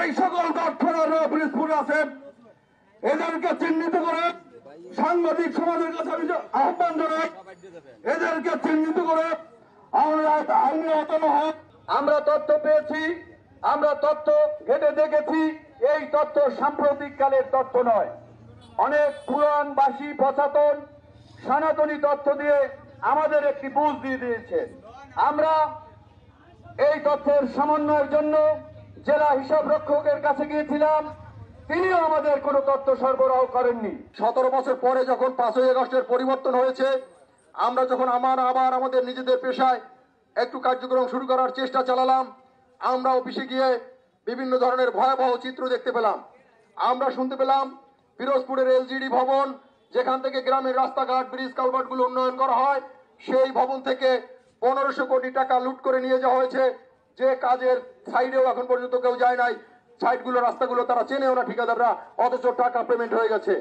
এই সকল কারখানার পিরিজপুর আছেন, এদেরকে চিহ্নিত করে সাংবাদিক সমাজের কাছে আমি আহ্বান জানাই, এদেরকে চিহ্নিত করে আমরা আইনি আওতায় হন। আমরা তথ্য পেয়েছি, আমরা তথ্য ঘেটে দেখেছি, এই তথ্য সাম্প্রতিক কালের তথ্য নয়, অনেক পুরান বাসি পচাতন সনাতনী তথ্য দিয়ে আমাদের একটি বুঝ দিয়ে দিয়েছে। আমরা এই তথ্যের সমন্বয়ের জন্য জেলা হিসাব রক্ষকের কাছে গিয়েছিলাম, তিনিও আমাদের কোনো তথ্য সরবরাহ করেননি। 17 বছর পরে যখন 5ই আগস্টের পরিবর্তন হয়েছে, আমরা যখন আবার আমাদের নিজেদের পেশায় একটু কার্যক্রম শুরু করার চেষ্টা চালালাম, আমরা অফিসে গিয়ে বিভিন্ন ধরনের ভয়াবহ চিত্র দেখতে পেলাম। আমরা শুনতে পেলাম পিরোজপুরের এলজিডি ভবন, যেখান থেকে গ্রামের রাস্তাঘাট ব্রিজ কালভার্টগুলো উন্নয়ন করা হয়, সেই ভবন থেকে 1500 কোটি টাকা লুট করে নিয়ে যাওয়া হয়েছে, যে কাজের সাইডেও এখন পর্যন্ত কেউ যায় নাই। সাইডগুলো রাস্তাগুলো তারা চেনেও না ঠিকাদাররা, অথচ টাকা পেমেন্ট হয়ে গেছে।